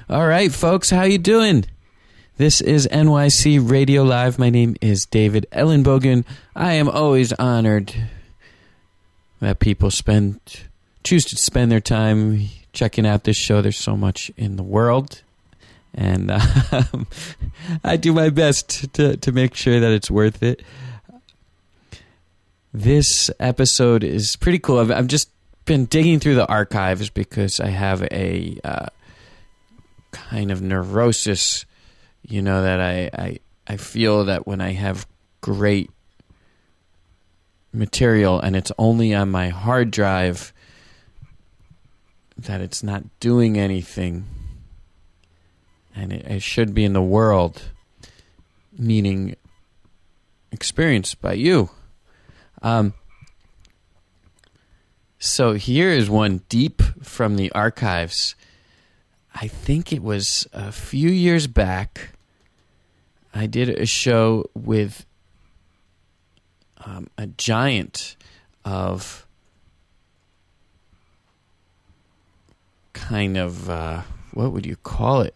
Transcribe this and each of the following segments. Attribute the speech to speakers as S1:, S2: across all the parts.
S1: All right, folks, how you doing? This is NYC Radio Live. My name is David Ellenbogen. I am always honored that people choose to spend their time checking out this show. There's so much in the world, and I do my best to make sure that it's worth it. This episode is pretty cool. I've just been digging through the archives because I have a kind of neurosis, that I feel that when I have great material and it's only on my hard drive, that it's not doing anything, and it should be in the world, meaning experienced by you. So here is one deep from the archives. I think it was a few years back. I did a show with a giant of kind of, what would you call it?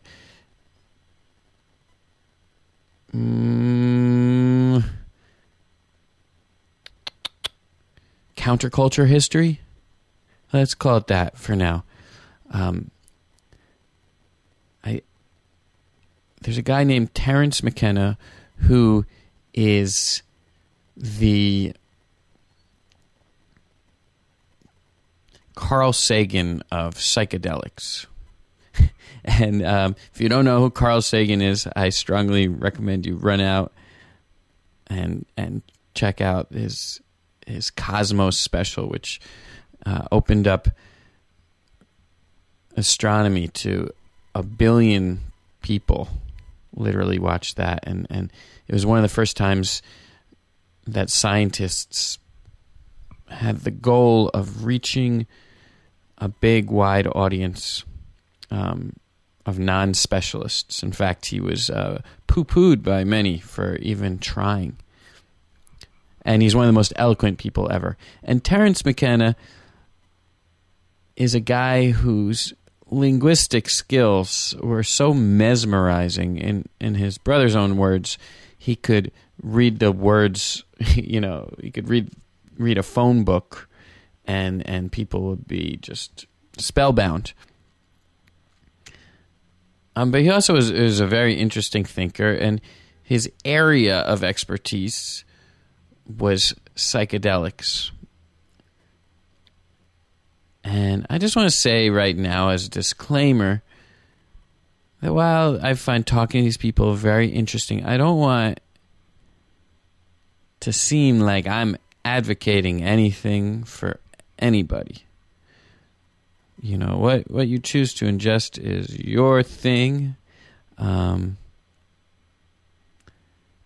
S1: Counterculture history? Let's call it that for now. There's a guy named Terence McKenna who is the Carl Sagan of psychedelics. And if you don't know who Carl Sagan is, I strongly recommend you run out and check out his Cosmos special, which opened up astronomy to 1 billion people. Literally watched that, and it was one of the first times that scientists had the goal of reaching a big, wide audience of non-specialists. In fact, he was poo-pooed by many for even trying. And he's one of the most eloquent people ever. And Terence McKenna is a guy whose linguistic skills were so mesmerizing. In his brother's own words, he could read the words, he could read a phone book, and people would be just spellbound. But he also is a very interesting thinker, and his area of expertise was psychedelics. And I just want to say right now, as a disclaimer, that while I find talking to these people very interesting, I don't want to seem like I'm advocating anything for anybody. What you choose to ingest is your thing. And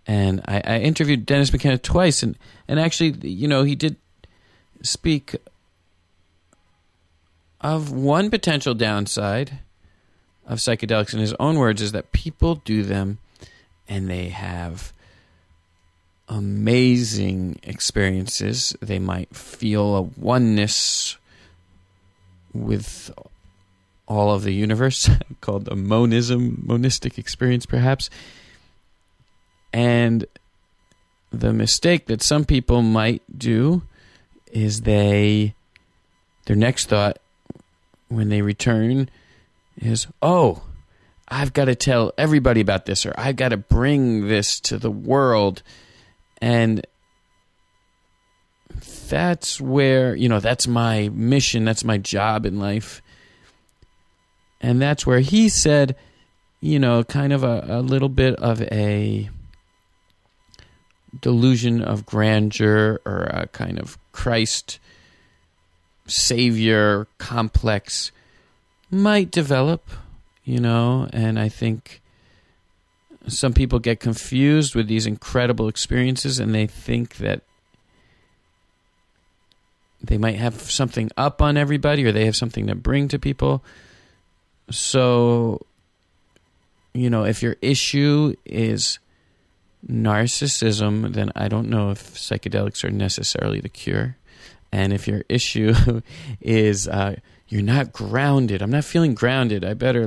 S1: I interviewed Dennis McKenna twice, and actually, he did speak of one potential downside of psychedelics in his own words, is that people do them and they have amazing experiences. They might feel a oneness with all of the universe, called a monistic experience perhaps. And the mistake that some people might do is their next thought when they return is, oh, I've got to tell everybody about this, or I've got to bring this to the world. And that's where, that's my mission, that's my job in life. And that's where he said, kind of a little bit of a delusion of grandeur, or a kind of Christ savior complex might develop, and I think some people get confused with these incredible experiences, and they think that they might have something up on everybody, or they have something to bring to people. So, if your issue is narcissism, then I don't know if psychedelics are necessarily the cure. And if your issue is you're not grounded, I'm not feeling grounded, I better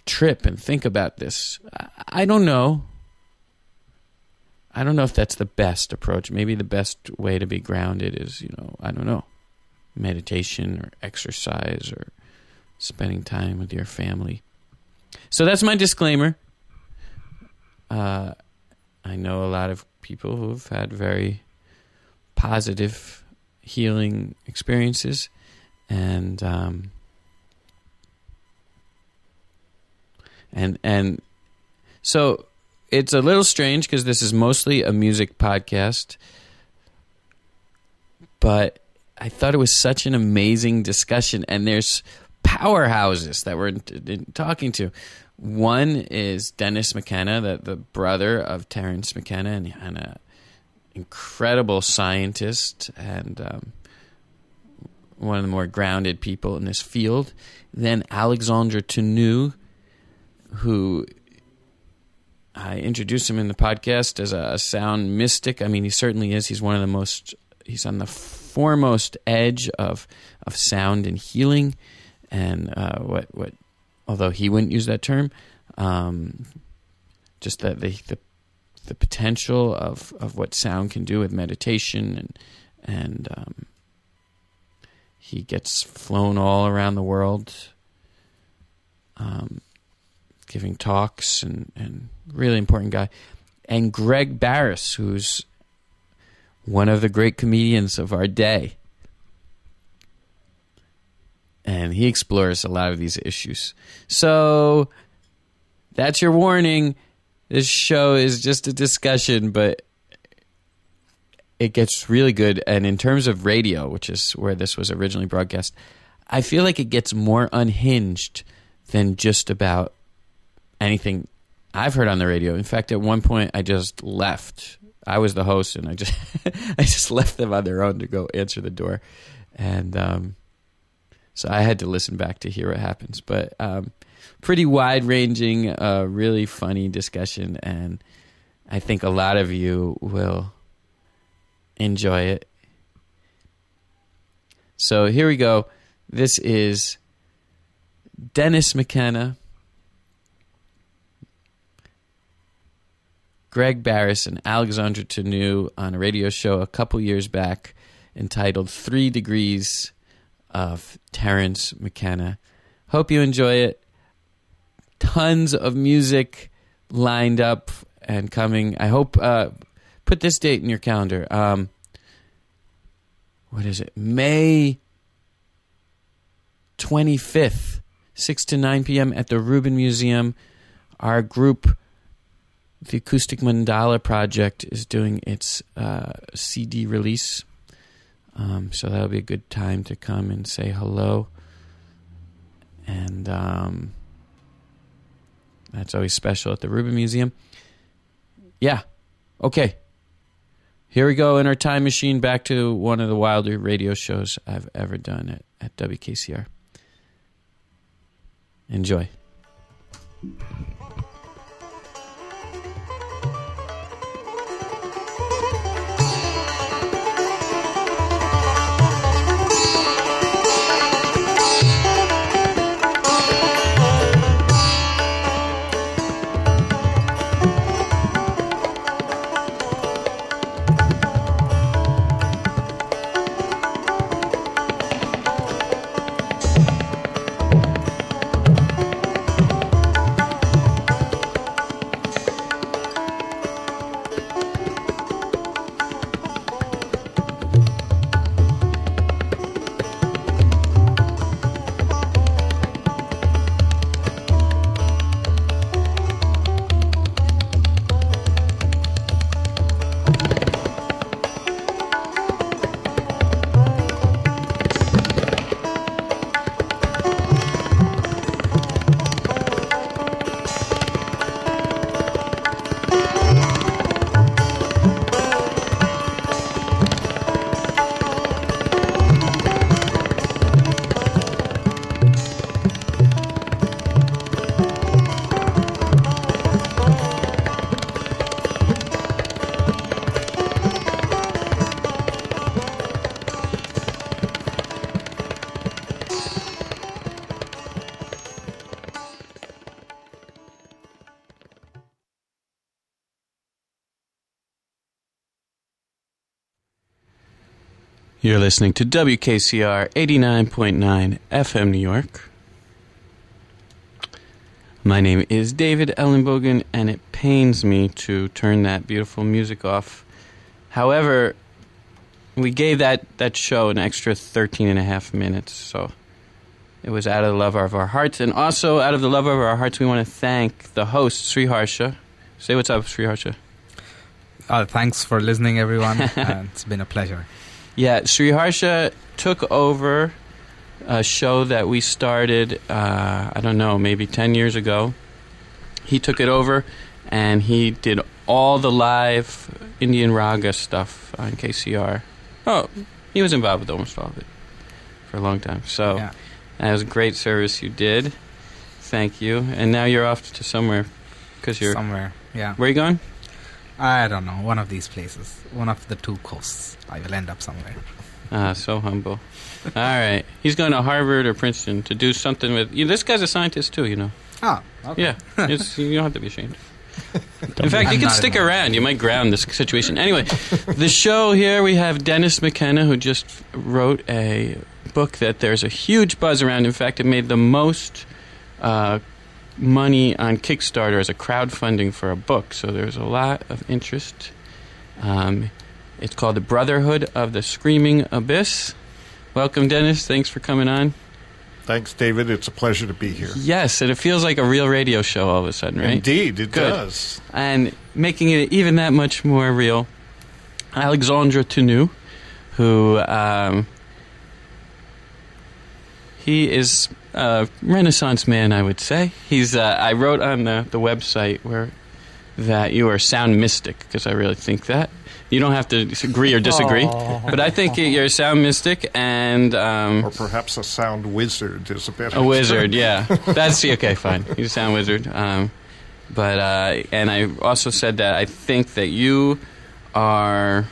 S1: trip and think about this. I don't know. I don't know if that's the best approach. Maybe the best way to be grounded is, I don't know, meditation or exercise or spending time with your family. So that's my disclaimer. I know a lot of people who've had very positive healing experiences, and so it's a little strange because this is mostly a music podcast, but I thought it was such an amazing discussion, and there's powerhouses that we're talking to. One is Terence McKenna, the brother of Terence McKenna, and an incredible scientist and one of the more grounded people in this field. Then Alexandre Tannous, who I introduced him in the podcast as a sound mystic. I mean, he certainly is. He's one of the he's on the foremost edge of sound and healing. And what although he wouldn't use that term, just the potential of what sound can do with meditation, and he gets flown all around the world, giving talks, and really important guy. And Greg Barris, who's one of the great comedians of our day. And he explores a lot of these issues. So that's your warning. This show is just a discussion, but it gets really good. And in terms of radio, which is where this was originally broadcast, I feel like it gets more unhinged than just about anything I've heard on the radio. In fact, at one point, I just left. I was the host, and I just left them on their own to go answer the door. And so I had to listen back to hear what happens. But pretty wide-ranging, really funny discussion, and I think a lot of you will enjoy it. So here we go. This is Terence McKenna, Greg Barris, and Alexandre Tannous on a radio show a couple years back entitled 3 Degrees of Terence McKenna. Hope you enjoy it. Tons of music lined up and coming. I hope, put this date in your calendar. What is it? May 25th, 6 to 9 p.m. at the Rubin Museum. Our group, the Acoustic Mandala Project, is doing its CD release. So that'll be a good time to come and say hello. And that's always special at the Rubin Museum. Yeah. Okay. Here we go in our time machine back to one of the wilder radio shows I've ever done at WKCR. Enjoy. You're listening to WKCR 89.9 FM New York. My name is David Ellenbogen, and it pains me to turn that beautiful music off. However, we gave that show an extra 13 and a half minutes, so it was out of the love of our hearts. And also, out of the love of our hearts, we want to thank the host, Sri Harsha. Say what's up, Sri Harsha.
S2: Thanks for listening, everyone. It's been a pleasure.
S1: Yeah, Sri Harsha took over a show that we started, I don't know, maybe 10 years ago. He took it over, and he did all the live Indian Raga stuff on KCR. Oh, he was involved with almost all of it for a long time. So that was a great service you did. Thank you. And now you're off to somewhere.
S2: Somewhere, yeah.
S1: Where are you going?
S2: I don't know. One of these places. One of the two coasts. I will end up somewhere.
S1: So humble. All right. He's going to Harvard or Princeton to do something with... this guy's a scientist, too, you know.
S2: Oh, okay.
S1: Yeah. You don't have to be ashamed. In fact, you can stick around. You might ground this situation. Anyway, the show here, we have Terence McKenna, who just wrote a book that there's a huge buzz around. In fact, it made the most... money on Kickstarter as a crowdfunding for a book, so there's a lot of interest. It's called The Brotherhood of the Screaming Abyss. Welcome, Dennis. Thanks for coming on.
S3: Thanks, David. It's a pleasure to be here.
S1: Yes, and it feels like a real radio show all of a sudden, right?
S3: Indeed, it does.
S1: And making it even that much more real, Alexandre Tannous, who he is a Renaissance man, I would say. He's. I wrote on the website that you are a sound mystic, because I really think that. You don't have to agree or disagree, but I think you're a sound mystic, and
S3: or perhaps a sound wizard is a better.
S1: A wizard, yeah. That's okay. Fine, you're a sound wizard. But and I also said that I think that you are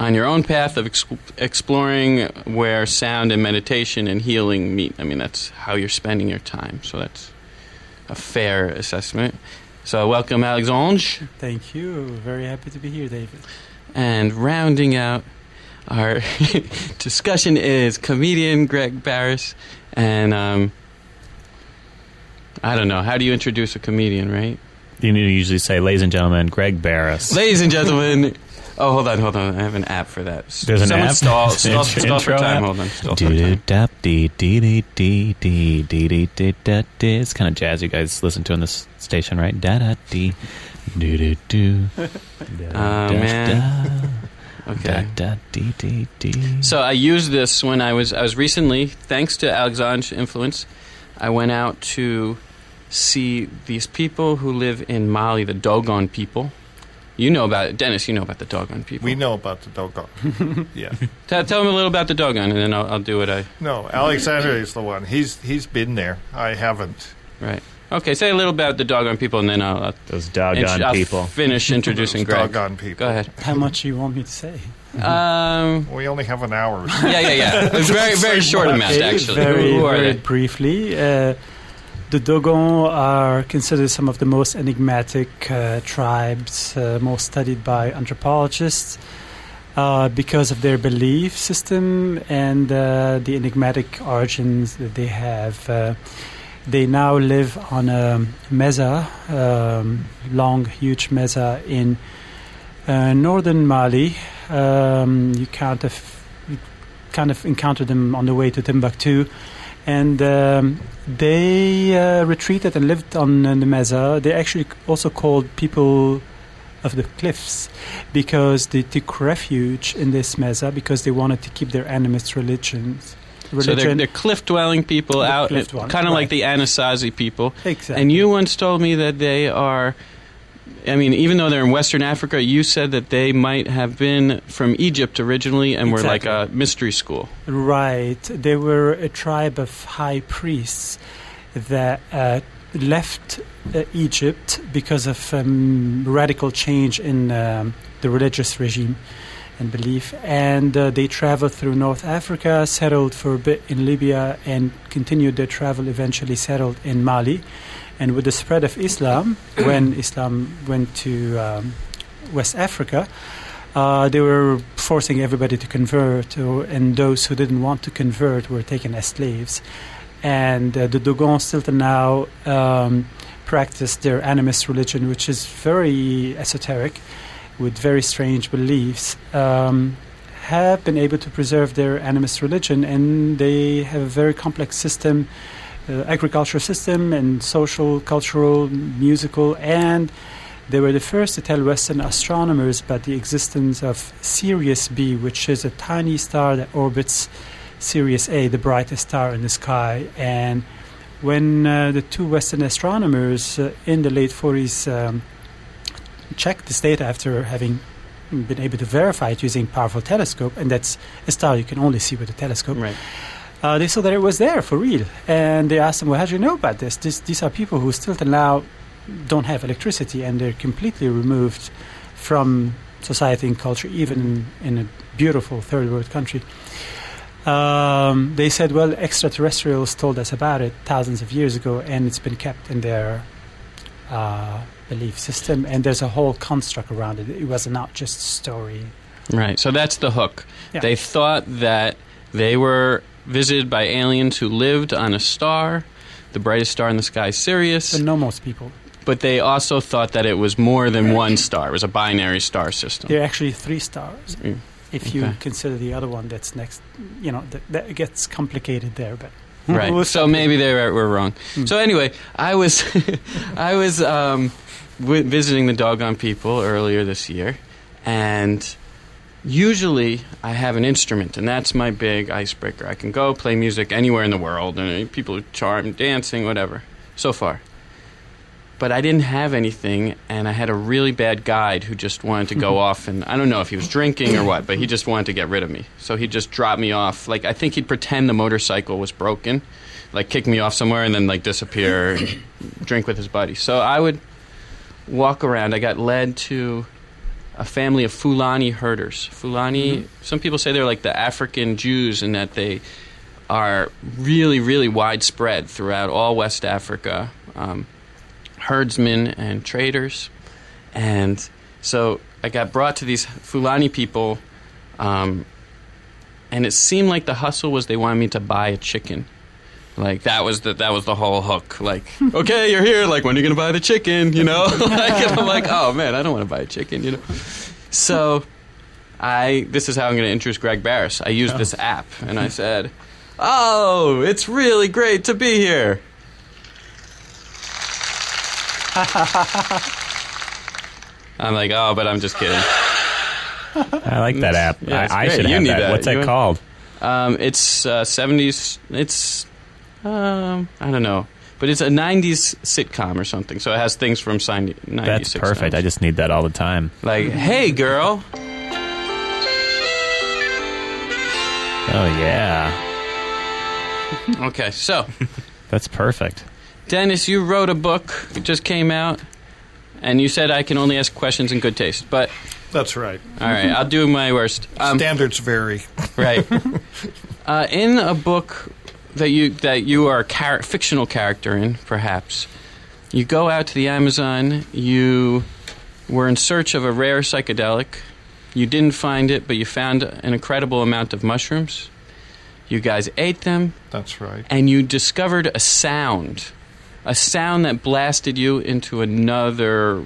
S1: on your own path of exploring where sound and meditation and healing meet. I mean, that's how you're spending your time. So that's a fair assessment. So welcome, Alexandre.
S4: Thank you. Very happy to be here, David.
S1: And rounding out our discussion is comedian Greg Barris. And I don't know, how do you introduce a comedian, right?
S5: You need to usually say, ladies and gentlemen, Greg Barris.
S1: Ladies and gentlemen... Oh, hold on. I have an app for that.
S5: There's an app?
S1: Stall for time. Hold on.
S5: It's kind of jazz you guys listen to on this station, right? Da-da-dee. Do-do-do.
S1: Man. Okay. So I used this when I was recently, thanks to Alexandre's influence, I went out to see these people who live in Mali, the Dogon people. You know about it. Dennis, you know about the Dogon people.
S3: We know about the Dogon. Yeah.
S1: Tell them a little about the Dogon, and then I'll do what I...
S3: No, Alexandre is the one. He's been there. I haven't.
S1: Right. Okay, say a little about the Dogon people, and then I'll
S5: those Dogon people.
S1: Finish introducing Greg.
S3: Dogon people.
S1: Go ahead.
S4: How much do you want me to say?
S3: We only have an hour.
S1: Yeah. It's very, very short amount, actually.
S4: Very briefly. The Dogon are considered some of the most enigmatic tribes, most studied by anthropologists, because of their belief system and the enigmatic origins that they have. They now live on a mesa, long, huge mesa in northern Mali. You kind of encounter them on the way to Timbuktu. And they retreated and lived on the mesa. They actually also called people of the cliffs because they took refuge in this mesa because they wanted to keep their animist religions.
S1: So they're cliff-dwelling people out, kind of like the Anasazi people.
S4: Exactly.
S1: And you once told me that they are... I mean, even though they're in Western Africa, you said that they might have been from Egypt originally and were like a mystery school.
S4: Right. They were a tribe of high priests that left Egypt because of radical change in the religious regime and belief. And they traveled through North Africa, settled for a bit in Libya, and continued their travel, eventually settled in Mali. And with the spread of Islam, when Islam went to West Africa, They were forcing everybody to convert, and those who didn't want to convert were taken as slaves. And the Dogons still to now practice their animist religion, which is very esoteric, with very strange beliefs, have been able to preserve their animist religion, and they have a very complex system, agricultural system and social, cultural, musical, and they were the first to tell Western astronomers about the existence of Sirius B, which is a tiny star that orbits Sirius A, the brightest star in the sky. And when the two Western astronomers in the late 40s checked this data after having been able to verify it using powerful telescope, and that's a star you can only see with a telescope,
S1: Right.
S4: They saw that it was there for real. And they asked them, well, how do you know about this? These are people who still till now don't have electricity, and they're completely removed from society and culture, even in a beautiful third world country. They said, well, extraterrestrials told us about it thousands of years ago, and it's been kept in their belief system, and there's a whole construct around it. It was not just a story.
S1: Right. So that's the hook.
S4: Yeah.
S1: They thought that they were visited by aliens who lived on a star, the brightest star in the sky, Sirius.
S4: But no, most people.
S1: But they also thought that it was more than one star. It was a binary star system.
S4: There are actually 3 stars.
S1: Mm.
S4: If you
S1: Okay.
S4: consider the other one that's next, that gets complicated there. But
S1: Right.
S4: We'll
S1: So
S4: stop
S1: maybe they were wrong.
S4: Mm.
S1: So anyway, I was visiting the Dogon people earlier this year, and usually I have an instrument, and that's my big icebreaker. I can go play music anywhere in the world, and people are charmed, dancing, whatever, so far. But I didn't have anything, and I had a really bad guide who just wanted to go off, and I don't know if he was drinking or what, but he just wanted to get rid of me. So he just dropped me off. Like, I think he'd pretend the motorcycle was broken, like kick me off somewhere and then like disappear and drink with his buddy. So I would walk around. I got led to a family of Fulani herders. Fulani, some people say they're like the African Jews in that they are really, really widespread throughout all West Africa. Herdsmen and traders. And so I got brought to these Fulani people, and it seemed like the hustle was they wanted me to buy a chicken. Like, that was the whole hook. Like, okay, you're here. Like, when are you going to buy the chicken, you know? And I'm like, oh, man, I don't want to buy a chicken, you know? So this is how I'm going to introduce Greg Barris. I used this app, and I said, oh, it's really great to be here. I'm like, oh, but I'm just kidding.
S5: I like that app.
S1: Yeah, it's
S5: I
S1: great.
S5: should
S1: You
S5: have
S1: need
S5: that.
S1: that.
S5: What's
S1: You
S5: that
S1: want-
S5: called?
S1: It's 70s. It's I don't know, but it's a 90s sitcom or something. So it has things from 90s.
S5: That's
S1: sitcoms.
S5: perfect. I just need that all the time.
S1: Like, hey, girl.
S5: Oh, yeah.
S1: Okay, so
S5: That's perfect.
S1: Dennis, you wrote a book. It just came out, and you said I can only ask questions in good taste. But
S3: That's right.
S1: all right, I'll do my worst.
S3: Standards vary.
S1: Right. In a book that you are a fictional character in, perhaps, you go out to the Amazon. You were in search of a rare psychedelic. You didn't find it, but you found an incredible amount of mushrooms. You guys ate them,
S3: That's right.
S1: and you discovered a sound that blasted you into another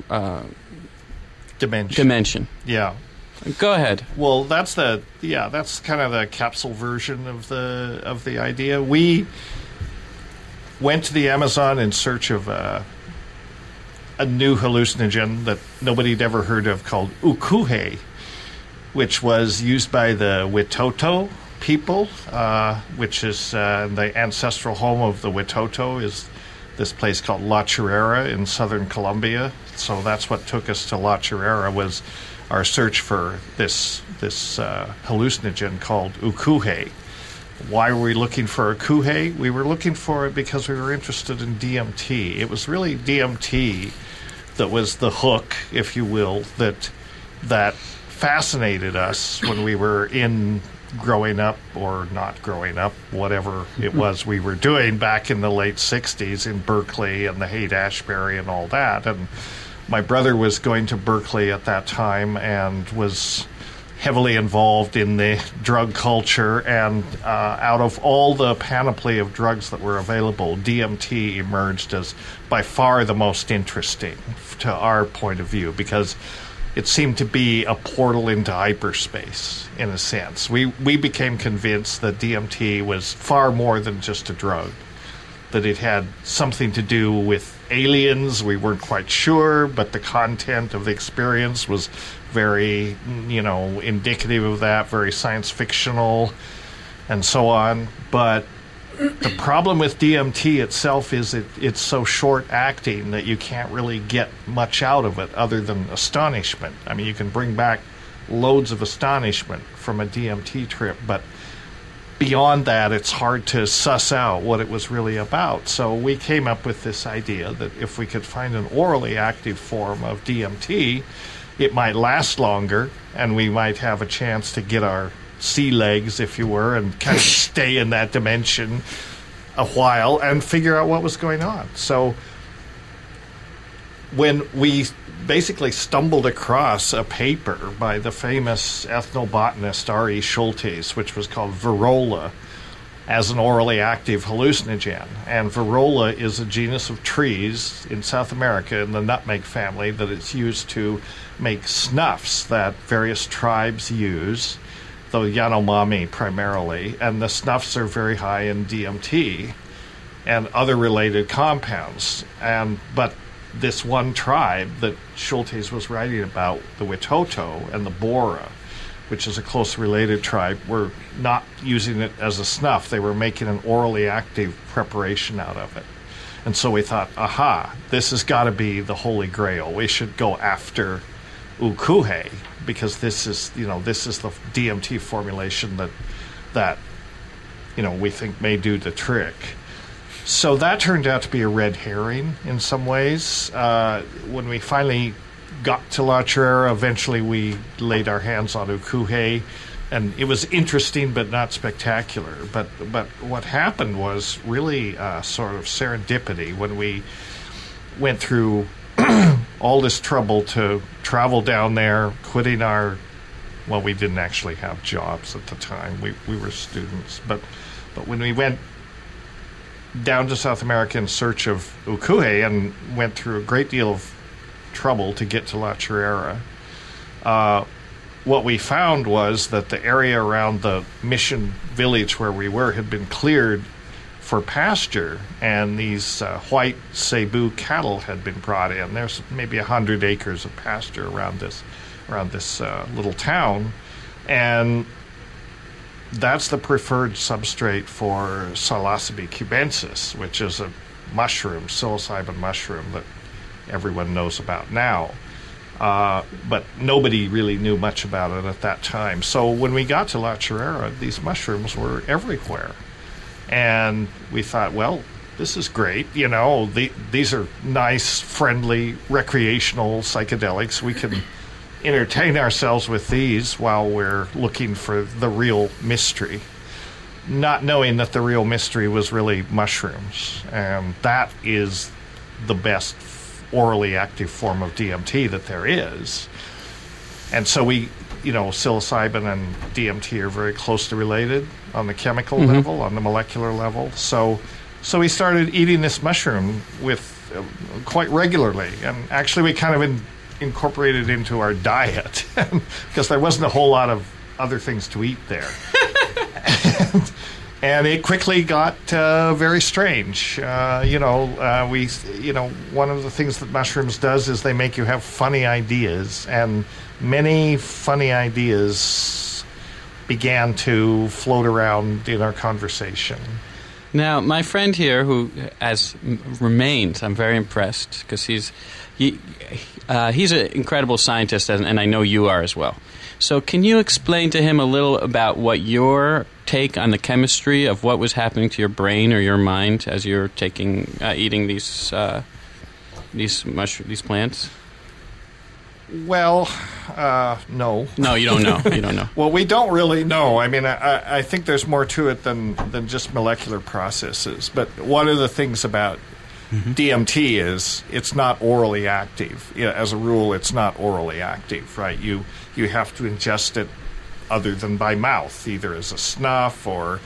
S1: dimension.
S3: Yeah.
S1: Go ahead.
S3: Well, that's kind of the capsule version of the idea. We went to the Amazon in search of a new hallucinogen that nobody had ever heard of called ukuhe, which was used by the Witoto people, which is the ancestral home of the Witoto is this place called La Chirera in southern Colombia. So that's what took us to La Chirera, was our search for this hallucinogen called ukuhe. Why were we looking for ukuhe? We were looking for it because we were interested in DMT. It was really DMT that was the hook, if you will, that fascinated us when we were growing up or not growing up, whatever it was we were doing back in the late 60s in Berkeley and the Haight-Ashbury and all that. And my brother was going to Berkeley at that time and was heavily involved in the drug culture, and out of all the panoply of drugs that were available, DMT emerged as by far the most interesting to our point of view, because it seemed to be a portal into hyperspace, in a sense. We became convinced that DMT was far more than just a drug, that it had something to do with aliens. We weren't quite sure, but the content of the experience was very, indicative of that, very science fictional, and so on. But the problem with DMT itself is it's so short-acting that you can't really get much out of it other than astonishment. I mean, you can bring back loads of astonishment from a DMT trip, but beyond that, it's hard to suss out what it was really about. So we came up with this idea that if we could find an orally active form of DMT, it might last longer, and we might have a chance to get our sea legs, if you were, and kind of stay in that dimension a while and figure out what was going on. So when we basically stumbled across a paper by the famous ethnobotanist R.E. Schultes, which was called Virola, as an orally active hallucinogen. And Virola is a genus of trees in South America in the nutmeg family that is used to make snuffs that various tribes use, the Yanomami primarily, and the snuffs are very high in DMT and other related compounds. But this one tribe that Schultes was writing about, the Witoto and the Bora, which is a close related tribe, were not using it as a snuff. They were making an orally active preparation out of it. And so we thought, aha, this has got to be the Holy Grail. We should go after ukuhe, because this is the DMT formulation that we think may do the trick. So that turned out to be a red herring in some ways. When we finally got to La Chirera, eventually we laid our hands on ukuhe, and it was interesting but not spectacular. But what happened was really sort of serendipity when we went through all this trouble to travel down there, quitting we didn't actually have jobs at the time. We were students. But when we went down to South America in search of ukuhe and went through a great deal of trouble to get to La Chirera, what we found was that the area around the mission village where we were had been cleared for pasture, and these white Cebu cattle had been brought in. There's maybe 100 acres of pasture around this little town, and that's the preferred substrate for Psilocybe cubensis, which is a mushroom, psilocybin mushroom, that everyone knows about now. But nobody really knew much about it at that time. So when we got to La Chirera, these mushrooms were everywhere. And we thought, well, this is great. These are nice, friendly, recreational psychedelics. We can entertain ourselves with these while we're looking for the real mystery, not knowing that the real mystery was really mushrooms. And that is the best orally active form of DMT that there is. And so psilocybin and DMT are very closely related on the chemical level, on the molecular level. So we started eating this mushroom quite regularly, and actually we kind of incorporated it into our diet because there wasn't a whole lot of other things to eat there. And it quickly got very strange. One of the things that mushrooms does is they make you have funny ideas, and many funny ideas began to float around in our conversation.
S1: Now, my friend here, who remains, I'm very impressed, because he's an incredible scientist, and I know you are as well. So can you explain to him a little about what your take on the chemistry of what was happening to your brain or your mind as you're eating these plants?
S3: Well, no.
S1: No, you don't know. You don't know.
S3: Well, we don't really know. I mean, I think there's more to it than just molecular processes. But one of the things about DMT is it's not orally active. As a rule, it's not orally active, right? You have to ingest it other than by mouth, either as a snuff or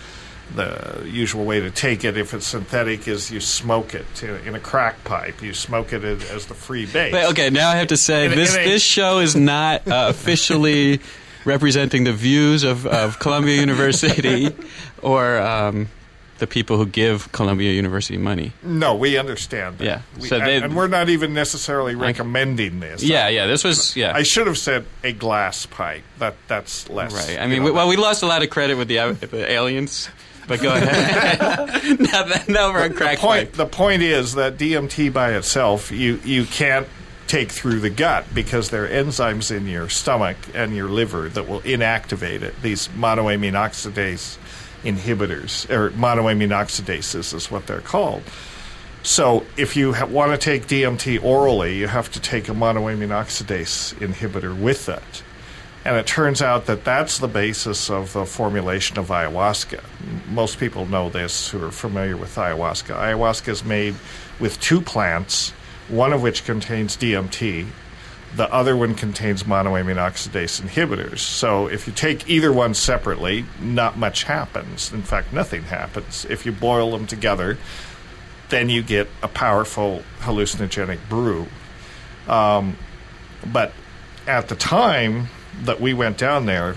S3: the usual way to take it, if it's synthetic, is you smoke it in a crack pipe. You smoke it as the free base.
S1: Wait, okay, now I have to say, this show is not officially representing the views of Columbia University or the people who give Columbia University money.
S3: No, we understand that.
S1: Yeah.
S3: And we're not even necessarily recommending this.
S1: Yeah, this was, yeah.
S3: I should have said a glass pipe. That's less.
S1: Right. I mean, we lost a lot of credit with the aliens. But go ahead. now we're on crack pipe.
S3: The point is that DMT by itself, you can't take through the gut because there are enzymes in your stomach and your liver that will inactivate it. These monoamine oxidase inhibitors, or monoamine oxidases is what they're called. So if you want to take DMT orally, you have to take a monoamine oxidase inhibitor with it. And it turns out that that's the basis of the formulation of ayahuasca. Most people know this who are familiar with ayahuasca. Ayahuasca is made with two plants, one of which contains DMT. The other one contains monoamine oxidase inhibitors. So if you take either one separately, not much happens. In fact, nothing happens. If you boil them together, then you get a powerful hallucinogenic brew. But at the time that we went down there,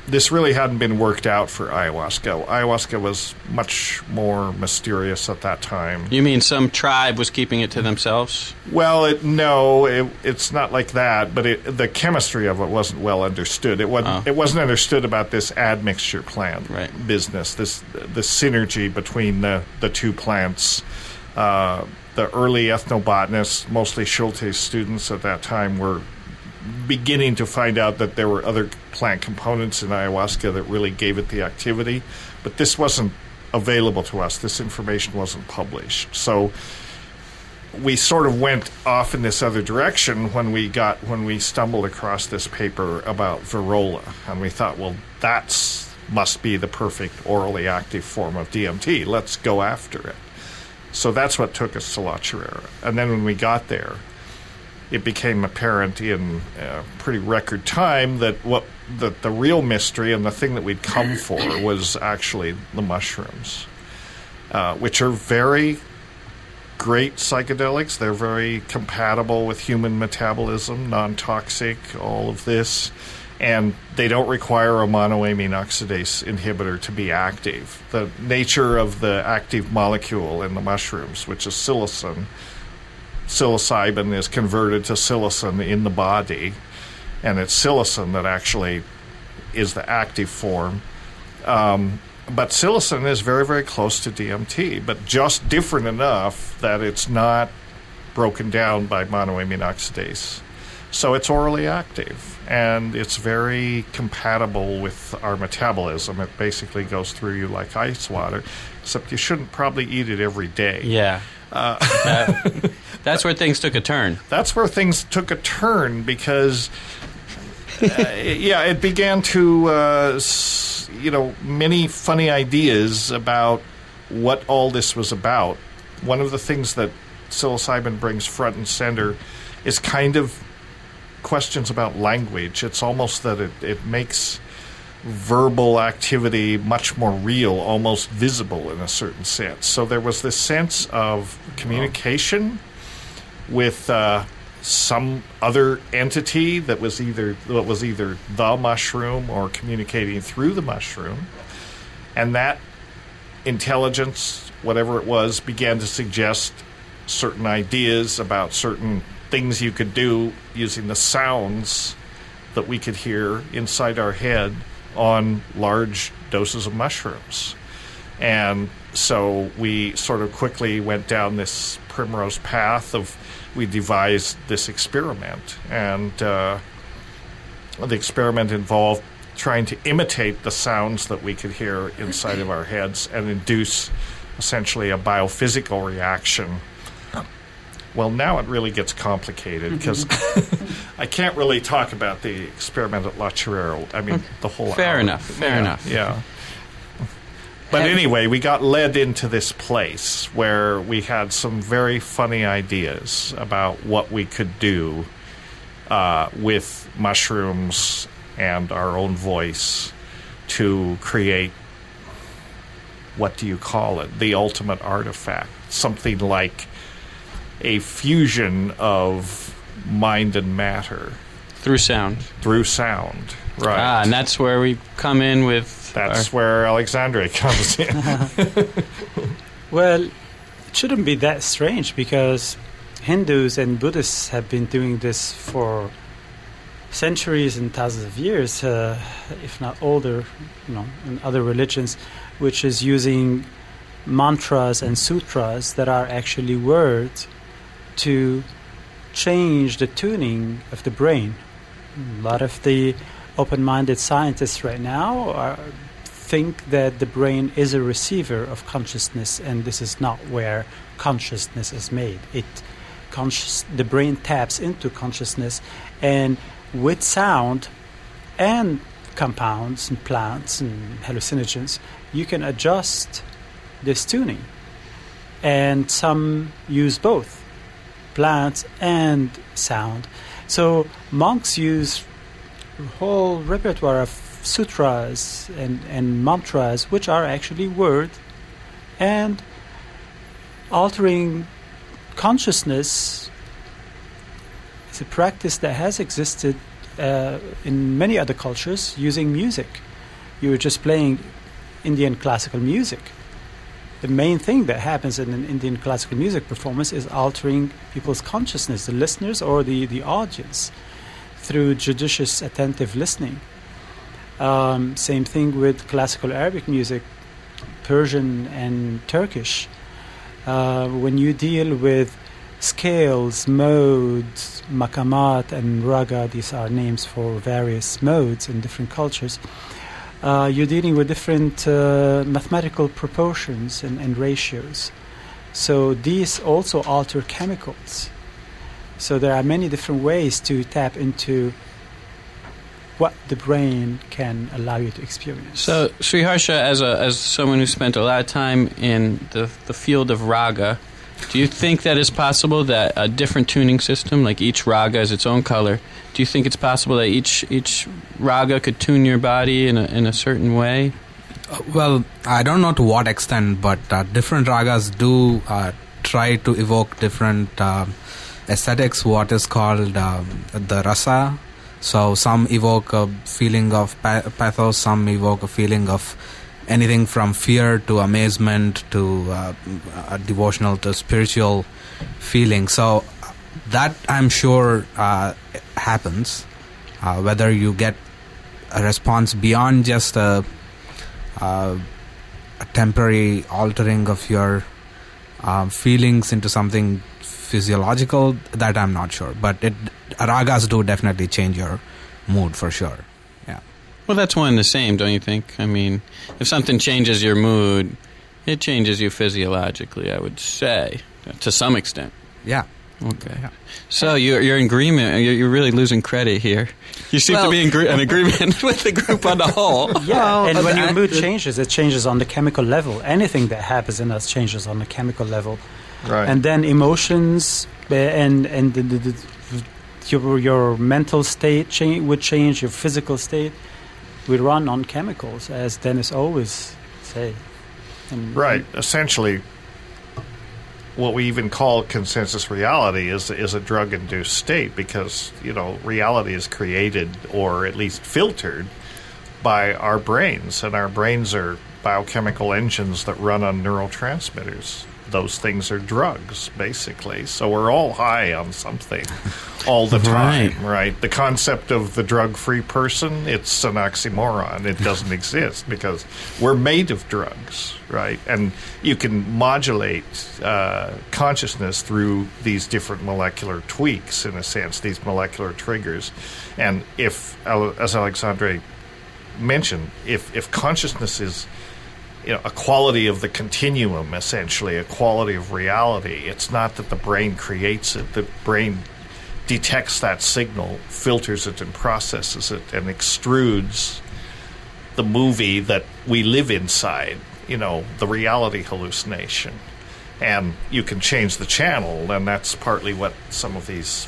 S3: this really hadn't been worked out for ayahuasca. Ayahuasca was much more mysterious at that time.
S1: You mean some tribe was keeping it to themselves?
S3: Well, it's not like that, but the chemistry of it wasn't well understood. It wasn't understood about this admixture plant business, the synergy between the two plants. The early ethnobotanists, mostly Schultes students at that time, were beginning to find out that there were other plant components in ayahuasca that really gave it the activity, but this wasn't available to us. This information wasn't published. So we sort of went off in this other direction when we stumbled across this paper about Varrola, and we thought, well, that must be the perfect orally active form of DMT. Let's go after it. So that's what took us to La Chirera. And then when we got there, it became apparent in pretty record time that the real mystery and the thing that we'd come for was actually the mushrooms, which are very great psychedelics. They're very compatible with human metabolism, non-toxic, all of this. And they don't require a monoamine oxidase inhibitor to be active. The nature of the active molecule in the mushrooms, which is psilocin is converted to psilocin in the body, and it's psilocin that actually is the active form. But psilocin is very, very close to DMT, but just different enough that it's not broken down by monoamine oxidase. So it's orally active, and it's very compatible with our metabolism. It basically goes through you like ice water, except you shouldn't probably eat it every day.
S1: Yeah. That's where things took a turn.
S3: That's where things took a turn because, it began to, many funny ideas about what all this was about. One of the things that psilocybin brings front and center is kind of questions about language. It's almost that it makes verbal activity much more real, almost visible in a certain sense. So there was this sense of communication with some other entity that was either the mushroom or communicating through the mushroom, and that intelligence, whatever it was, began to suggest certain ideas about certain things you could do using the sounds that we could hear inside our head on large doses of mushrooms. And so we sort of quickly went down this primrose path of, we devised this experiment. And the experiment involved trying to imitate the sounds that we could hear inside of our heads and induce essentially a biophysical reaction. Well, now it really gets complicated because I can't really talk about the experiment at La Chirera. I mean, the whole
S1: Fair
S3: hour.
S1: enough.
S3: Yeah. But anyway, we got led into this place where we had some very funny ideas about what we could do with mushrooms and our own voice to create, what do you call it, the ultimate artifact, something like a fusion of mind and matter.
S1: Through sound.
S3: Through sound, right.
S1: And that's where we come in with...
S3: That's where Alexandre comes in.
S4: Well, it shouldn't be that strange, because Hindus and Buddhists have been doing this for centuries and thousands of years, if not older, in other religions, which is using mantras and sutras that are actually words to change the tuning of the brain. A lot of the open-minded scientists right now think that the brain is a receiver of consciousness, and this is not where consciousness is made. The brain taps into consciousness, and with sound and compounds and plants and hallucinogens, you can adjust this tuning. And some use both, plants and sound. So monks use a whole repertoire of sutras and mantras, which are actually words, and altering consciousness is a practice that has existed in many other cultures using music. You were just playing Indian classical music. The main thing that happens in an Indian classical music performance is altering people's consciousness, the listeners or the audience, through judicious, attentive listening. Same thing with classical Arabic music, Persian and Turkish. When you deal with scales, modes, maqamat and raga, these are names for various modes in different cultures, you're dealing with different mathematical proportions and ratios. So these also alter chemicals. So there are many different ways to tap into what the brain can allow you to experience.
S1: So, Sriharsha, as someone who spent a lot of time in the field of raga, do you think that it's possible that a different tuning system, like each raga has its own color, do you think it's possible that each raga could tune your body in a certain way?
S2: Well, I don't know to what extent, but different ragas do try to evoke different aesthetics, what is called the rasa. So some evoke a feeling of pathos, some evoke a feeling of anything from fear to amazement to a devotional to spiritual feeling. So that, I'm sure, happens. Whether you get a response beyond just a temporary altering of your feelings into something physiological, that I'm not sure. But ragas do definitely change your mood for sure. Yeah.
S1: Well, that's one and the same, don't you think? I mean, if something changes your mood, it changes you physiologically, I would say, to some extent.
S2: Yeah.
S1: Okay. Yeah. So you're in agreement. You're really losing credit here. You seem to be in agreement with the group on the whole.
S4: Yeah, and when your mood changes, it changes on the chemical level. Anything that happens in us changes on the chemical level.
S3: Right.
S4: And then emotions and your mental state would change, your physical state. We run on chemicals, as Dennis always say.
S3: Right. Essentially, what we even call consensus reality is a drug-induced state, because reality is created, or at least filtered, by our brains, and our brains are biochemical engines that run on neurotransmitters. Those things are drugs, basically. So we're all high on something all the time, right? The concept of the drug-free person, it's an oxymoron. It doesn't exist, because we're made of drugs, right? And you can modulate consciousness through these different molecular tweaks, in a sense, these molecular triggers. And if, as Alexandre mentioned, if consciousness is a quality of the continuum, essentially, a quality of reality. It's not that the brain creates it. The brain detects that signal, filters it and processes it, and extrudes the movie that we live inside, the reality hallucination. and you can change the channel, and that's partly what some of these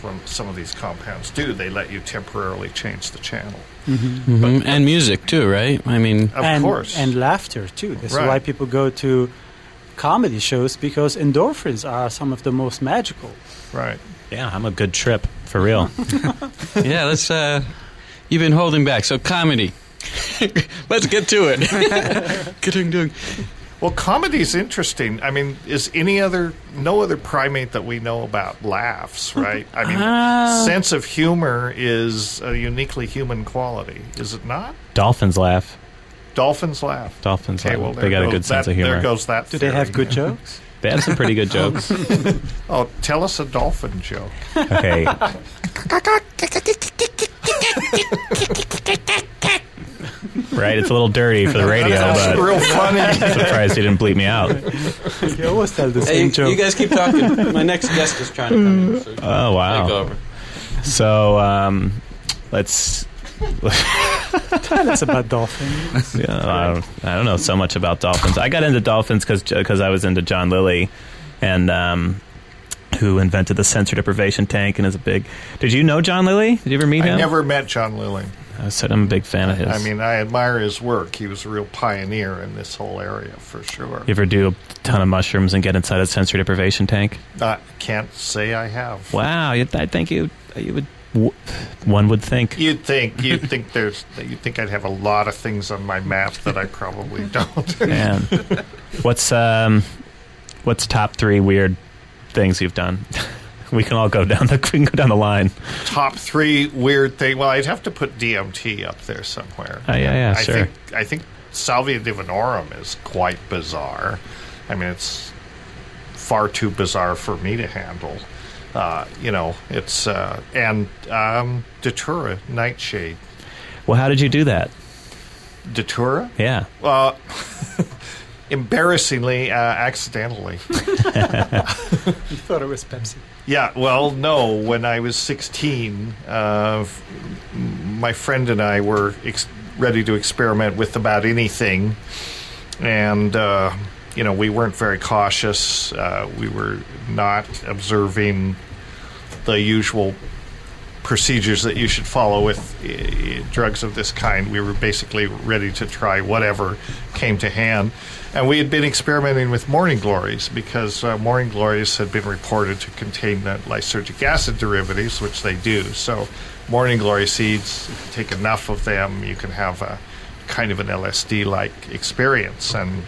S3: compounds do. They let you temporarily change the channel.
S1: And music too, right? I mean,
S3: of course,
S4: and laughter too. That's
S3: Right.
S4: why people go to comedy shows, because endorphins are some of the most magical.
S3: right.
S5: Yeah, I'm a good trip, for real.
S1: yeah. Let's. You've been holding back, so comedy. Let's get to it. Ka-dung-dung.
S3: Well, comedy's interesting. I mean, no other primate that we know about laughs, right? I mean, sense of humor is a uniquely human quality, is it not?
S5: Dolphins laugh.
S3: Dolphins laugh.
S5: Dolphins
S3: Okay,
S5: laugh.
S3: well,
S5: they got a good sense of humor.
S3: There goes that
S4: Do they have
S3: theory.
S4: good jokes?
S5: They have some pretty good jokes.
S3: Oh, tell us a dolphin joke.
S5: Okay. Right, it's a little dirty for the radio,
S3: That's
S5: but
S3: real funny.
S5: I'm surprised he didn't bleep me out.
S4: You always tell the
S1: Hey,
S4: same joke.
S1: you guys keep talking. My next guest is trying to come in. So
S5: Oh,
S1: take
S5: wow.
S1: over.
S5: So, let's...
S4: Tell us about dolphins.
S5: Yeah, I don't know so much about dolphins. I got into dolphins because I was into John Lilly, and who invented the sensor deprivation tank and is a big... Did you know John Lilly? Did you ever meet him?
S3: I never met John Lilly.
S5: I said I'm a big fan of his.
S3: I mean, I admire his work. He was a real pioneer in this whole area, for sure.
S5: You ever do a ton of mushrooms and get inside a sensory deprivation tank?
S3: I can't say I have.
S5: Wow, I think you would. One would think.
S3: You'd think I'd have a lot of things on my map that I probably don't.
S5: Man, what's top 3 weird things you've done? We can all go down the line.
S3: Top 3 weird thing. Well, I'd have to put DMT up there somewhere.
S5: Yeah, sure.
S3: I think Salvia divinorum is quite bizarre. I mean, it's far too bizarre for me to handle. It's and Datura nightshade.
S5: Well, how did you do that?
S3: Datura?
S5: Yeah.
S3: Embarrassingly, accidentally.
S4: You thought it was Pepsi.
S3: Yeah, well, no. When I was 16, my friend and I were ready to experiment with about anything. And, we weren't very cautious. We were not observing the usual procedures that you should follow with drugs of this kind. We were basically ready to try whatever came to hand. And we had been experimenting with morning glories because morning glories had been reported to contain the lysergic acid derivatives, which they do. So morning glory seeds, if you take enough of them, you can have a kind of an LSD-like experience. And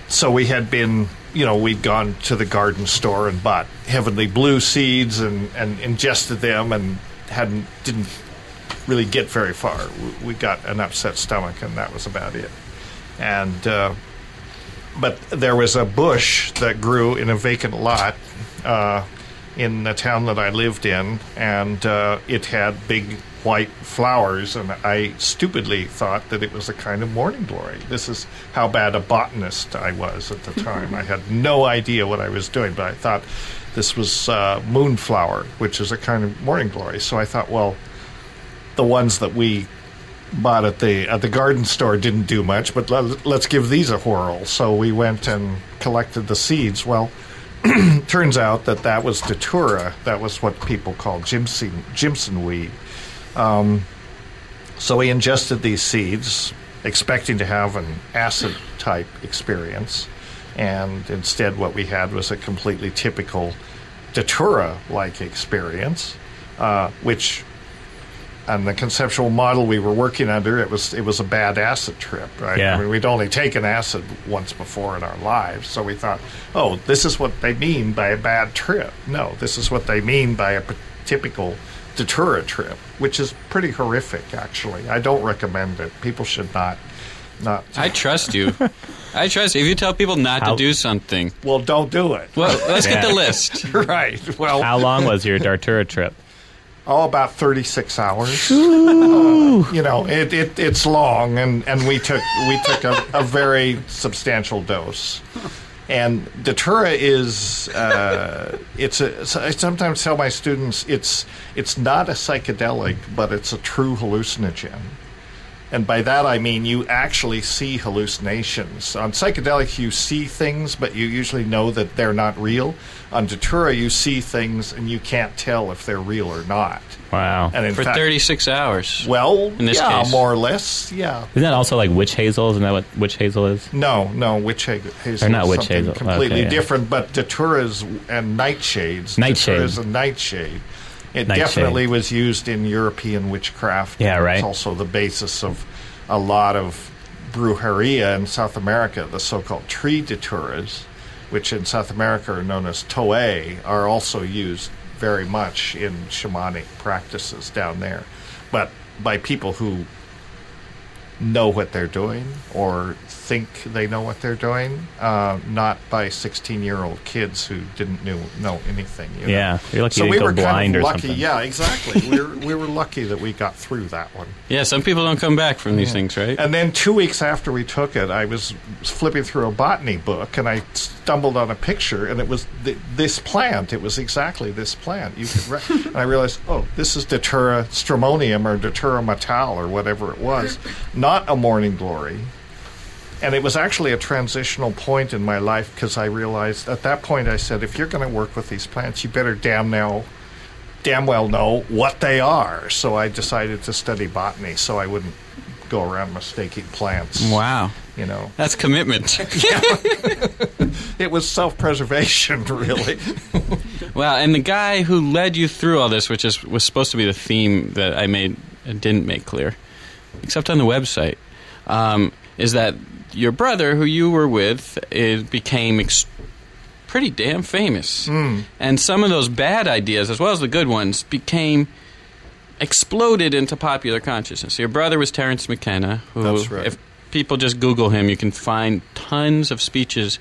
S3: so we had been, we'd gone to the garden store and bought Heavenly Blue seeds and ingested them and didn't really get very far. We got an upset stomach, and that was about it. And but there was a bush that grew in a vacant lot in the town that I lived in, and it had big white flowers, and I stupidly thought that it was a kind of morning glory. This is how bad a botanist I was at the time. I had no idea what I was doing, but I thought this was moonflower, which is a kind of morning glory. So I thought, well, the ones that we bought at the garden store didn't do much, but let's give these a whirl. So we went and collected the seeds. Well, turns out that was datura. That was what people call Jimson weed. So we ingested these seeds, expecting to have an acid-type experience, and instead what we had was a completely typical datura-like experience, which, on the conceptual model we were working under, it was a bad acid trip, right?
S5: Yeah.
S3: I mean, we'd only taken acid once before in our lives, so we thought, oh, this is what they mean by a bad trip. No, this is what they mean by a typical datura trip, which is pretty horrific, actually. I don't recommend it. People should not.
S1: I trust you. I trust you. If you tell people not to do something,
S3: Well, don't do it.
S1: well, let's get the list.
S3: Right. Well,
S5: How long was your Datura trip?
S3: about 36 hours. It's long, and we took a very substantial dose. And datura is I sometimes tell my students it's not a psychedelic, but it's a true hallucinogen. And by that I mean you actually see hallucinations. On psychedelics you see things, but you usually know that they're not real. On Datura you see things and you can't tell if they're real or not.
S5: Wow.
S3: And in
S1: For
S3: fact,
S1: 36 hours.
S3: well,
S1: in this
S3: yeah,
S1: case.
S3: more or less, yeah.
S5: Isn't that also like witch hazel? Isn't that what witch hazel is?
S3: No, witch hazel
S5: Or not
S3: is
S5: witch
S3: something
S5: hazel.
S3: completely
S5: Okay, yeah.
S3: different, but Daturas and nightshades.
S5: Nightshade.
S3: Datura is a nightshade. It
S5: Nightshade.
S3: definitely was used in European witchcraft.
S5: Yeah, right.
S3: It's also the basis of a lot of brujeria in South America. The so-called tree Daturas, which in South America are known as toei, are also used very much in shamanic practices down there. But by people who know what they're doing or think they know what they're doing, not by 16-year-old kids who didn't know anything. You know?
S5: Yeah, you're lucky
S3: So
S5: you
S3: we
S5: didn't
S3: were
S5: go blind
S3: kind of
S5: or
S3: lucky.
S5: something.
S3: Yeah, exactly. we were lucky that we got through that one.
S1: Yeah, some people don't come back from these things, right?
S3: And then 2 weeks after we took it, I was flipping through a botany book, and I stumbled on a picture, and it was this plant. It was exactly this plant. You could and I realized, oh, this is Datura stramonium or Datura matal or whatever it was, not a morning glory. And it was actually a transitional point in my life because I realized at that point I said, if you're going to work with these plants, you better damn well know what they are. So I decided to study botany so I wouldn't go around mistaking plants.
S1: Wow.
S3: You know.
S1: That's commitment.
S3: It was self-preservation, really.
S1: Wow, and the guy who led you through all this, which was supposed to be the theme that I didn't make clear, except on the website, is that your brother, who you were with, became pretty damn famous. And some of those bad ideas, as well as the good ones, exploded into popular consciousness. Your brother was Terence McKenna, who,
S3: That's right.
S1: if people just Google him, you can find tons of speeches,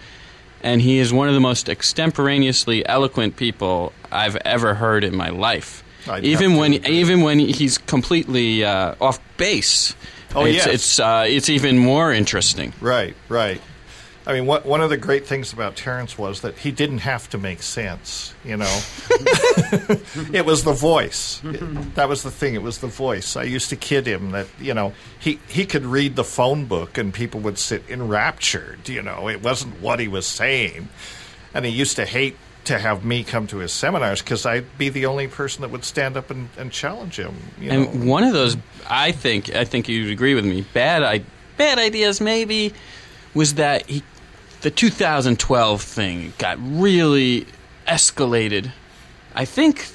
S1: and he is one of the most extemporaneously eloquent people I've ever heard in my life. Even when he's completely off base.
S3: Oh,
S1: it's even more interesting.
S3: Right. I mean, one of the great things about Terrance was that he didn't have to make sense, you know. It was the voice. That was the thing. It was the voice. I used to kid him that, you know, he could read the phone book and people would sit enraptured, you know. It wasn't what he was saying. And he used to hate to have me come to his seminars because I'd be the only person that would stand up and challenge him. You know?
S1: One of those, I think you'd agree with me, bad ideas maybe, was that the 2012 thing got really escalated. I think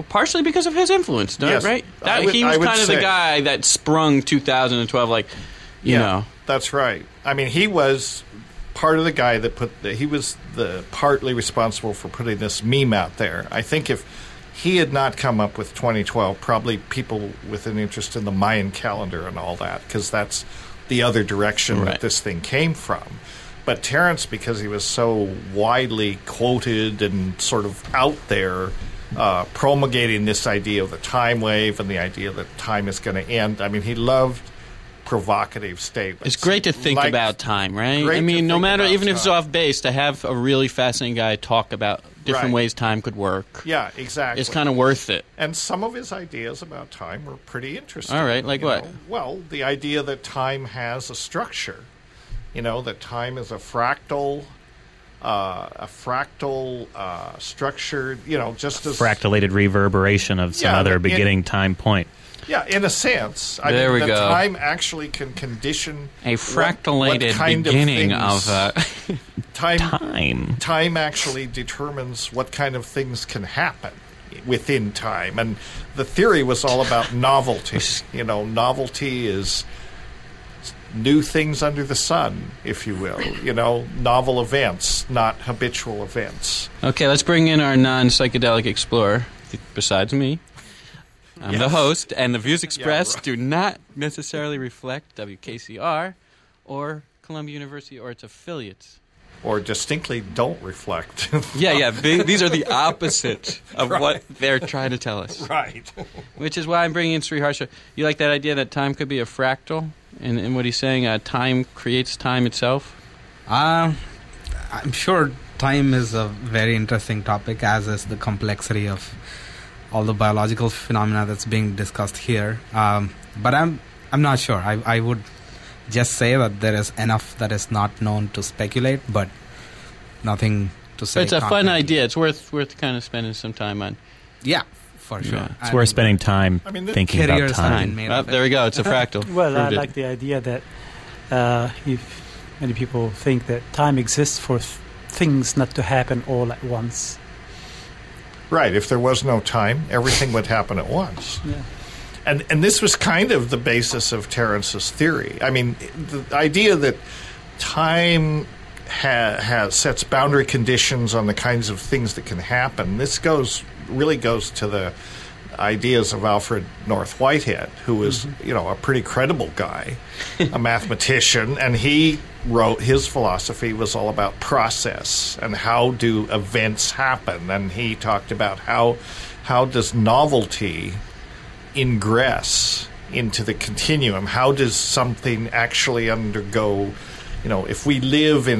S1: partially because of his influence,
S3: yes,
S1: right? He was kind of the guy that sprung 2012, like, you know.
S3: That's right. I mean, he was part of the guy that he was the partly responsible for putting this meme out there. I think if he had not come up with 2012, probably people with an interest in the Mayan calendar and all that, because that's the other direction that this thing came from. But Terrance, because he was so widely quoted and sort of out there promulgating this idea of the time wave and the idea that time is going to end, I mean, he loved provocative statements.
S1: It's great to think about time, right? I mean, no matter, even if it's off base, to have a really fascinating guy talk about different ways time could work.
S3: Yeah, exactly.
S1: It's kind of worth it.
S3: And some of his ideas about time were pretty interesting.
S1: All right, like what?
S3: Well, the idea that time has a structure. You know, that time is a fractal structured, you know, just as
S5: fractalated reverberation of some other beginning time point.
S3: Yeah, in a sense. I
S1: there
S3: mean,
S1: we go.
S3: Time actually can condition
S1: a fractalated
S3: what kind
S1: beginning
S3: of
S1: time.
S3: Time actually determines what kind of things can happen within time. And the theory was all about novelty. You know, novelty is new things under the sun, if you will. You know, novel events, not habitual events.
S1: Okay, let's bring in our non-psychedelic explorer, besides me. I'm the host, and the views expressed do not necessarily reflect WKCR or Columbia University or its affiliates.
S3: Or distinctly don't reflect.
S1: These are the opposite of what they're trying to tell us.
S3: Right.
S1: Which is why I'm bringing in Sri Harsha. You like that idea that time could be a fractal? And what he's saying, time creates time itself?
S2: I'm sure time is a very interesting topic, as is the complexity of all the biological phenomena that's being discussed here. But I'm I'm not sure. I would just say that there is enough that is not known to speculate, but nothing to say.
S1: It's a fun idea. It's worth kind of spending some time on.
S2: Yeah, for sure.
S1: Yeah.
S5: It's worth spending time thinking about time.
S1: There we go. It's a fractal.
S4: Well, I
S1: Proved it.
S4: like the idea that many people think that time exists for things not to happen all at once.
S3: Right. If there was no time, everything would happen at once.
S4: Yeah.
S3: And this was kind of the basis of Terrance's theory. I mean, the idea that time sets boundary conditions on the kinds of things that can happen. This really goes to the ideas of Alfred North Whitehead, who was a pretty credible guy, a mathematician, and he wrote his philosophy was all about process and how do events happen. And he talked about how does novelty ingress into the continuum? How does something actually undergo? If we live in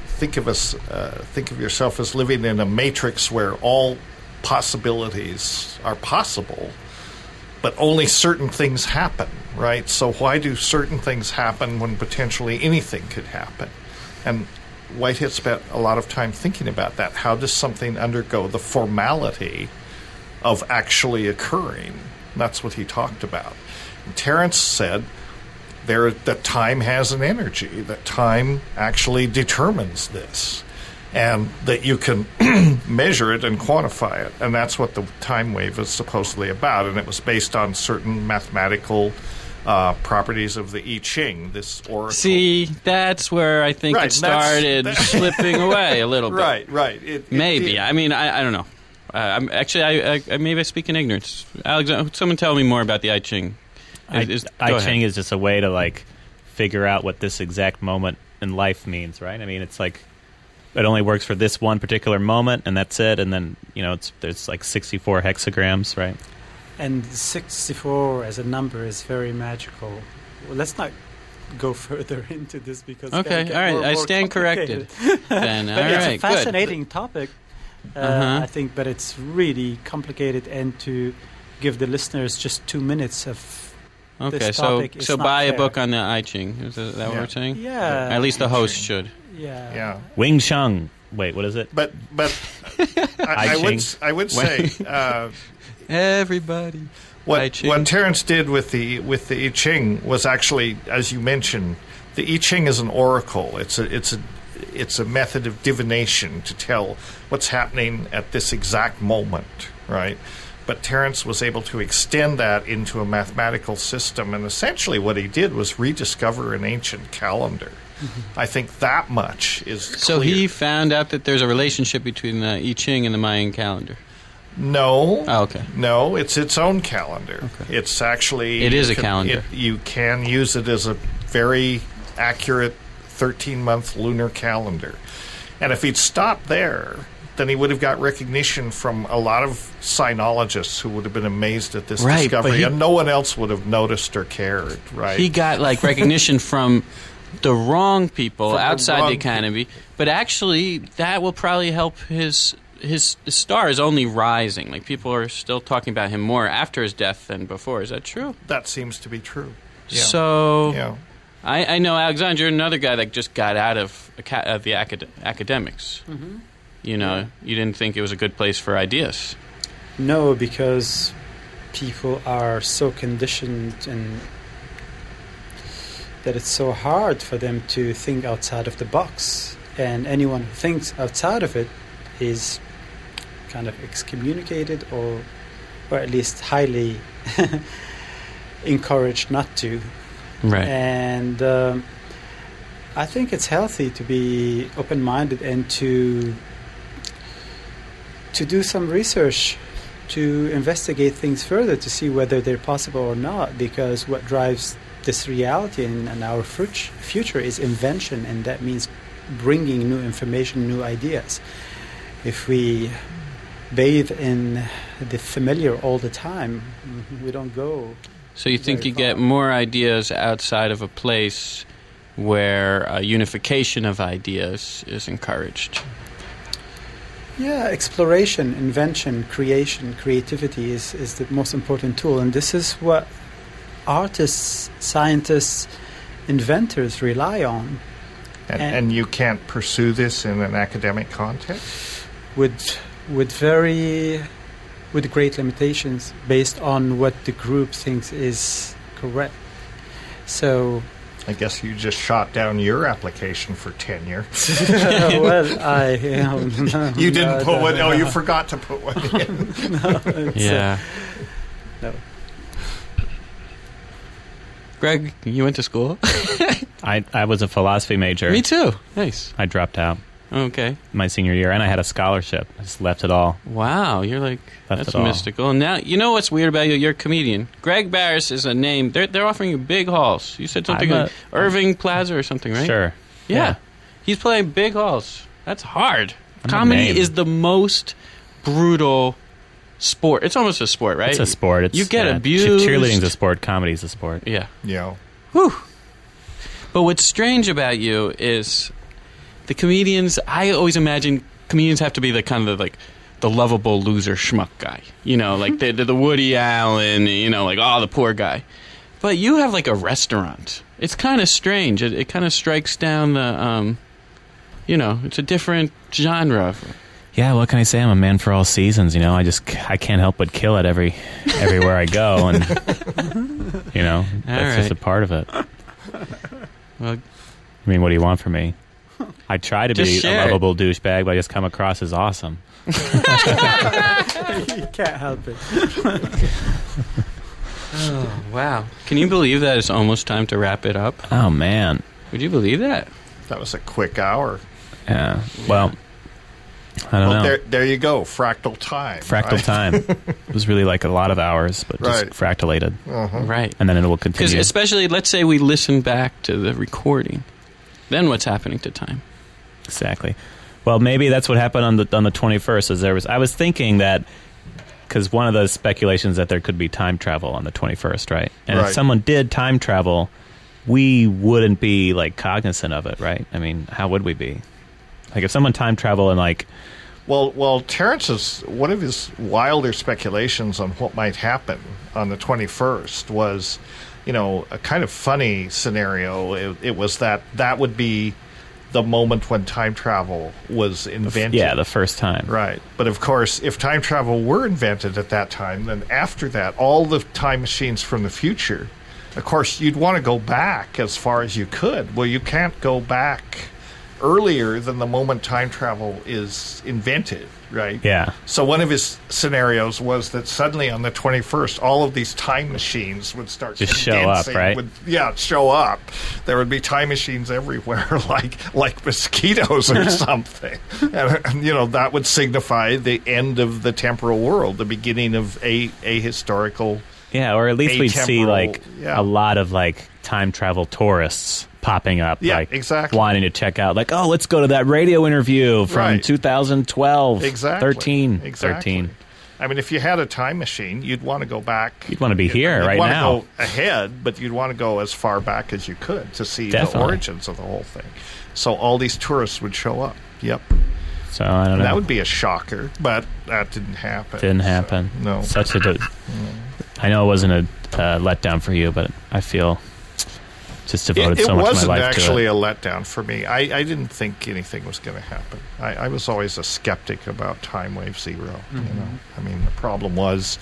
S3: think of yourself as living in a matrix where all possibilities are possible, but only certain things happen, right? So why do certain things happen when potentially anything could happen? And Whitehead spent a lot of time thinking about that. How does something undergo the formality of actually occurring? And that's what he talked about. And Terrance said that time has an energy, that time actually determines this, and that you can measure it and quantify it. And that's what the time wave is supposedly about. And it was based on certain mathematical properties of the I Ching, this oracle.
S1: See, that's where I think it started slipping away a little bit.
S3: Right.
S1: Maybe. I mean, I don't know. Maybe I speak in ignorance. Alexandre, someone tell me more about the I Ching.
S5: I Ching is just a way to figure out what this exact moment in life means, right? I mean, it's like it only works for this one particular moment, and that's it. And then there's 64 hexagrams, right?
S4: And 64 as a number is very magical. Well, let's not go further into this because
S1: okay, all right, I stand corrected. Then all right,
S4: it's a fascinating topic, I think, but it's really complicated. And to give the listeners just 2 minutes of this topic,
S1: so buy a book on the I Ching. Is that what we're saying?
S4: Yeah,
S1: at least the host should.
S4: Yeah.
S5: Wing Chun. Wait, what is it?
S3: But I would say
S1: everybody.
S3: What Terrance did with the I Ching was actually, as you mentioned, the I Ching is an oracle. It's a method of divination to tell what's happening at this exact moment, right? But Terrance was able to extend that into a mathematical system, and essentially what he did was rediscover an ancient calendar. I think that much is
S1: so
S3: clear.
S1: He found out that there's a relationship between the I Ching and the Mayan calendar.
S3: No.
S1: Oh, okay.
S3: No, it's its own calendar. Okay. It's actually...
S1: It is a calendar.
S3: You can use it as a very accurate 13-month lunar calendar. And if he'd stopped there, then he would have got recognition from a lot of sinologists who would have been amazed at this discovery, and no one else would have noticed or cared, right?
S1: He got recognition from the wrong people outside the academy, but actually that will probably help his star is only rising. People are still talking about him more after his death than before. Is that true?
S3: That seems to be true. Yeah.
S1: So
S3: yeah.
S1: I know, Alexandre, you're another guy that just got out of the academics.
S4: Mm-hmm.
S1: You didn't think it was a good place for ideas.
S4: No, because people are so conditioned and that it's so hard for them to think outside of the box. And anyone who thinks outside of it is kind of excommunicated or at least highly encouraged not to.
S1: Right.
S4: And I think it's healthy to be open-minded and to do some research, to investigate things further, to see whether they're possible or not, because what drives this reality and our future is invention, and that means bringing new information, new ideas. If we bathe in the familiar all the time, we don't go.
S1: So you think you get more ideas outside of a place where a unification of ideas is encouraged?
S4: Yeah, exploration, invention, creation, creativity is the most important tool. And this is what artists, scientists, inventors rely on.
S3: And you can't pursue this in an academic context?
S4: With great limitations based on what the group thinks is correct. So
S3: I guess you just shot down your application for tenure.
S4: well,
S3: you didn't put one. Oh, you forgot to put one in.
S1: Yeah.
S4: No.
S1: Greg, you went to school?
S5: I was a philosophy major.
S1: Me too. Nice.
S5: I dropped out
S1: Okay.
S5: my senior year, and I had a scholarship. I just left it all.
S1: Wow, you're like,
S5: Left
S1: that's
S5: it all.
S1: mystical. Now, you know what's weird about you? You're a comedian. Greg Barris is a name. They're offering you big halls. You said something
S5: I'm
S1: like Irving Plaza or something, right?
S5: Sure.
S1: Yeah. He's playing big halls. That's hard.
S5: I'm a
S1: Comedy
S5: name.
S1: is the most brutal sport. It's almost a sport, right?
S5: It's a sport. It's,
S1: You get abused.
S5: Cheerleading's a sport. Comedy's a sport.
S1: Yeah.
S3: Yeah.
S1: Whew. But what's strange about you is the comedians, I always imagine comedians have to be the kind of like the lovable loser schmuck guy. You know, like the Woody Allen, you know, like, oh, the poor guy. But you have like a restaurant. It's kind of strange. It kind of strikes down the, you know, it's a different genre.
S5: Yeah, what can I say? I'm a man for all seasons. You know, I can't help but kill it everywhere I go, and you know, that's just a part of it.
S1: Well,
S5: I mean, what do you want from me? I try to
S1: Just
S5: be
S1: share
S5: a
S1: it.
S5: lovable douchebag, but I just come across as awesome.
S4: You can't help it.
S1: oh, wow. Can you believe that it's almost time to wrap it up?
S5: Oh man,
S1: Would you believe that?
S3: That was a quick hour.
S5: yeah. Well, I don't know.
S3: There you go. Fractal time.
S5: Fractal
S3: right?
S5: time. It was really like a lot of hours, but just
S3: Right.
S5: fractalated,
S1: Right.
S5: and then it will
S1: Because
S5: continue.
S1: especially, let's say we listen back to the recording. Then what's happening to time?
S5: Exactly. Well, maybe that's what happened on the 21st. I was thinking that because one of the speculations that there could be time travel on the 21st, right? And if
S3: Right.
S5: someone did time travel, we wouldn't be like cognizant of it, right? I mean, how would we be? Like if someone time travel and like,
S3: Well, Terrence's one of his wilder speculations on what might happen on the 21st was, you know, a kind of funny scenario. It was that would be the moment when time travel was invented.
S5: yeah, the first time.
S3: Right. But of course, if time travel were invented at that time, then after that, all the time machines from the future, of course, you'd want to go back as far as you could. Well, you can't go back earlier than the moment time travel is invented, right?
S5: Yeah.
S3: So one of his scenarios was that suddenly on the 21st, all of these time machines would start
S5: Just show up,
S3: condensing,
S5: right?
S3: Show up. There would be time machines everywhere, like mosquitoes or something. And, you know, that would signify the end of the temporal world, the beginning of a historical.
S5: Yeah, or at least we'd see
S3: Atemporal,
S5: like
S3: yeah.
S5: a lot of like time travel tourists popping up,
S3: Yeah,
S5: like
S3: exactly.
S5: wanting to check out, like, oh, let's go to that radio interview from
S3: Right.
S5: 2012,
S3: Exactly.
S5: 13.
S3: Exactly. I mean, if you had a time machine, you'd want to go back.
S5: You'd want to be here
S3: you'd
S5: right
S3: want
S5: now.
S3: to go ahead, but you'd want to go as far back as you could to see
S5: Definitely.
S3: the origins of the whole thing. So all these tourists would show up. Yep.
S5: So I don't
S3: And
S5: know.
S3: that would be a shocker, but that didn't happen.
S5: Didn't
S3: So,
S5: happen.
S3: no.
S5: Such a. I know it wasn't a letdown for you, but I feel just devoted
S3: It
S5: so much of my
S3: wasn't
S5: life
S3: actually
S5: to it.
S3: a letdown for me. I didn't think anything was going to happen. I was always a skeptic about time wave zero. You know, I mean, the problem was,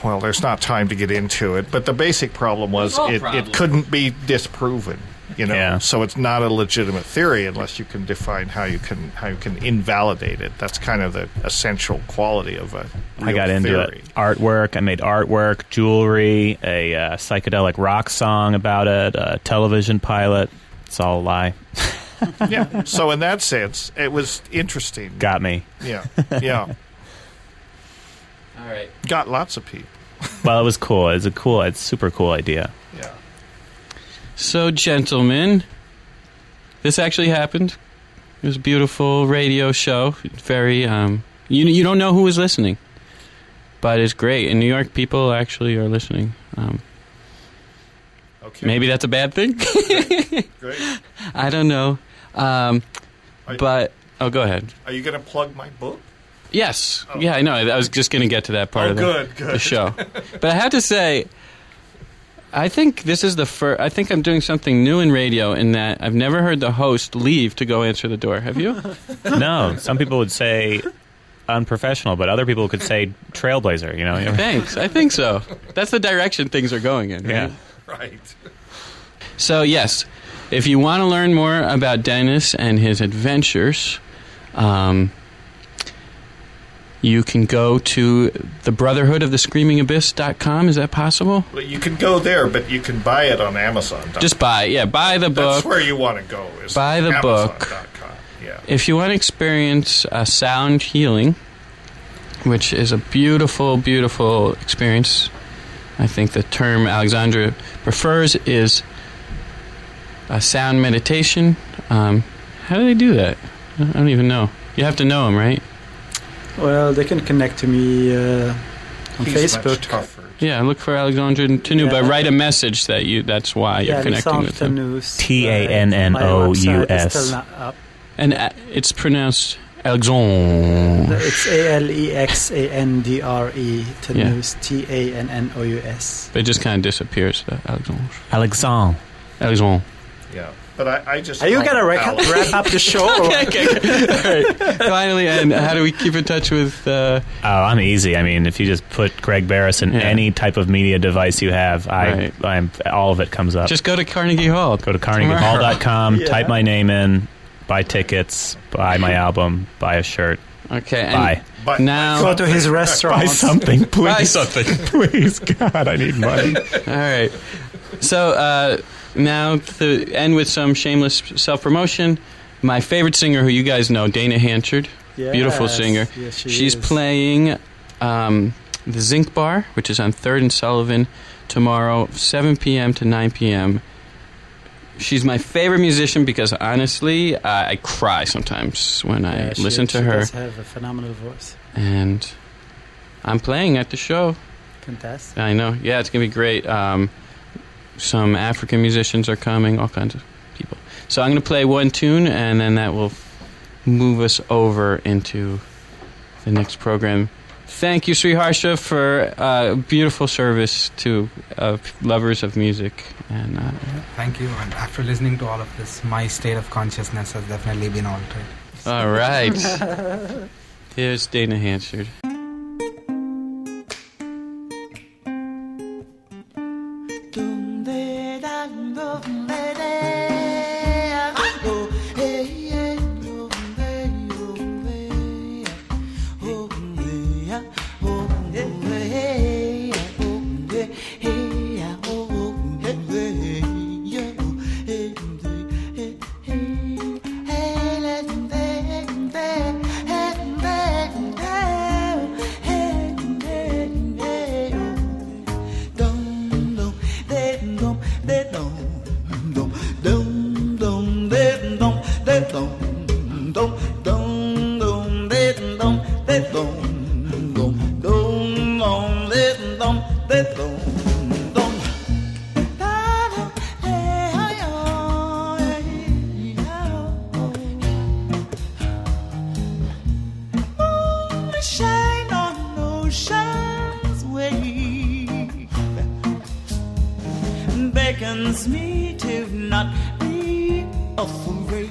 S3: well, there's not time to get into it, but the basic problem was it couldn't be disproven. You know,
S5: Yeah.
S3: so it's not a legitimate theory unless you can define how you can invalidate it. That's kind of the essential quality of a real
S5: I got into
S3: theory.
S5: it. Artwork. I made artwork, jewelry, a psychedelic rock song about it, a television pilot. It's all a lie.
S3: Yeah. So in that sense, it was interesting.
S5: Got me.
S3: Yeah. Yeah.
S1: All right.
S3: Got lots of people.
S5: Well, it was cool. It's a super cool idea.
S3: Yeah.
S1: So, gentlemen, this actually happened. It was a beautiful radio show. Very, you don't know who was listening, but it's great. In New York, people actually are listening.
S3: Okay.
S1: Maybe that's a bad thing.
S3: Great.
S1: I don't know. But go ahead.
S3: Are you going to plug my book?
S1: Yes. Yeah, I know. I was just going to get to that part of
S3: good.
S1: the show. But I have to say, I think this is the first. I think I'm doing something new in radio in that I've never heard the host leave to go answer the door. Have you?
S5: No. Some people would say unprofessional, but other people could say trailblazer. You know.
S1: Thanks. I think so. That's the direction things are going in. Right?
S5: Yeah.
S3: Right.
S1: So yes, if you want to learn more about Dennis and his adventures, you can go to the Brotherhood of the Screaming Abyss.com. Is that possible?
S3: Well, you can go there, but you can buy it on Amazon.
S1: Just buy the book.
S3: That's where you want to go. Is
S1: buy the book.
S3: Amazon.com. Yeah.
S1: If you want to experience sound healing, which is a beautiful, beautiful experience, I think the term Alexandre prefers is sound meditation. How do they do that? I don't even know. You have to know them, right?
S4: Well, they can connect to me on
S3: He's
S4: Facebook.
S3: much tougher.
S1: Yeah, look for Alexandre Tannous, but write a message that's why you're connecting with him.
S4: Tannous.
S5: Tannous.
S4: My website is still not up.
S1: And it's pronounced Alexandre.
S4: It's Alexandre Tannous, Tannous.
S1: But it just kind of disappears, Alexandre.
S5: Alexandre.
S3: Yeah. But I just...
S4: Are you going to wrap up the show?
S1: Okay. All right. Finally, and how do we keep in touch with...
S5: I'm easy. I mean, if you just put Greg Barris in any type of media device you have, I'm all of it comes up.
S1: Just go to Carnegie Hall.
S5: Go to carnegiehall.com, type my name in, buy tickets, buy my album, buy a shirt.
S1: Okay.
S5: Buy.
S3: But
S4: now go to his restaurant.
S5: Buy something, please.
S1: Buy something.
S5: Please, God, I need money.
S1: All right. So... now, to end with some shameless self-promotion, my favorite singer who you guys know, Dana Hanchard, beautiful singer.
S4: Yes,
S1: She's playing the Zinc Bar, which is on 3rd and Sullivan, tomorrow, 7 p.m. to 9 p.m. She's my favorite musician because, honestly, I cry sometimes when I listen to her.
S4: She does have a phenomenal voice.
S1: And I'm playing at the show.
S4: Fantastic.
S1: I know. Yeah, it's going to be great. Some African musicians are coming, all kinds of people. So I'm going to play one tune, and then that will move us over into the next program. Thank you, Sri Harsha, for beautiful service to lovers of music. And
S2: thank you. And after listening to all of this, my state of consciousness has definitely been altered.
S1: All right. Here's Dana Hanchard.
S6: beckons me to not be afraid.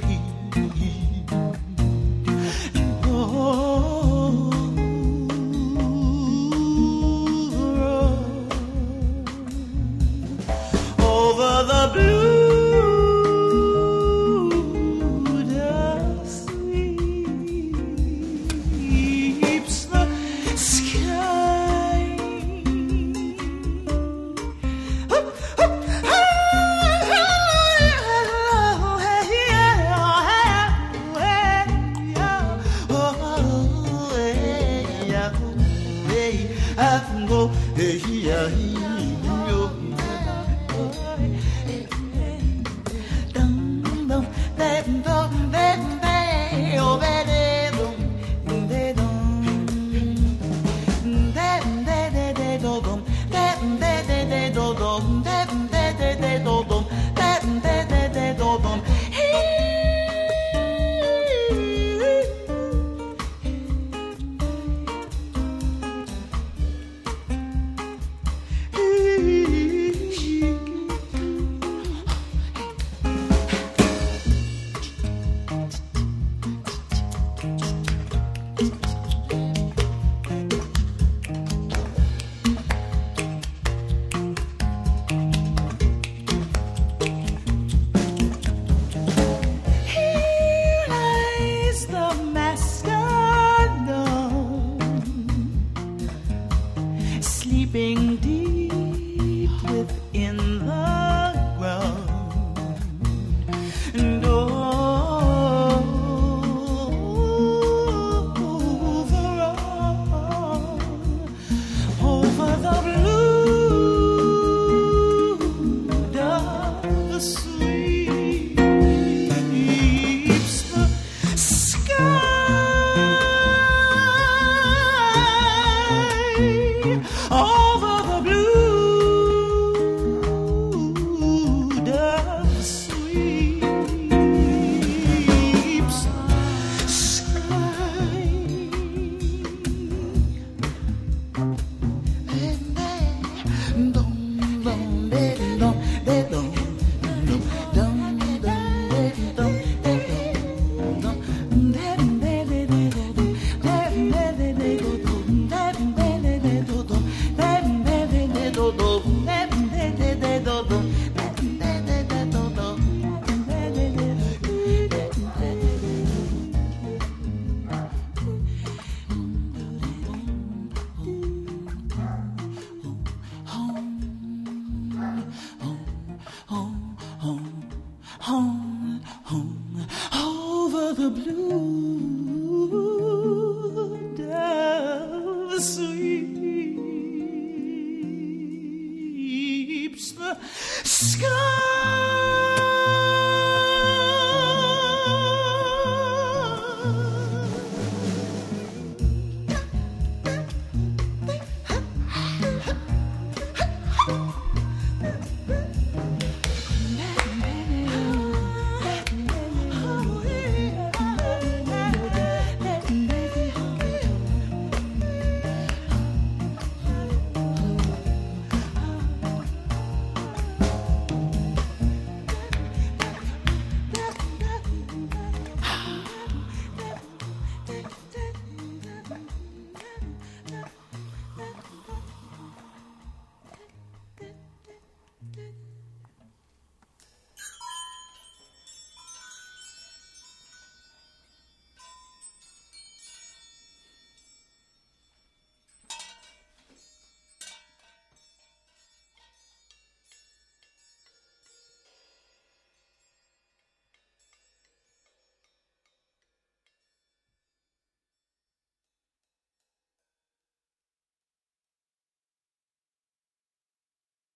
S6: Over the blue dust sweeps the sky. blue.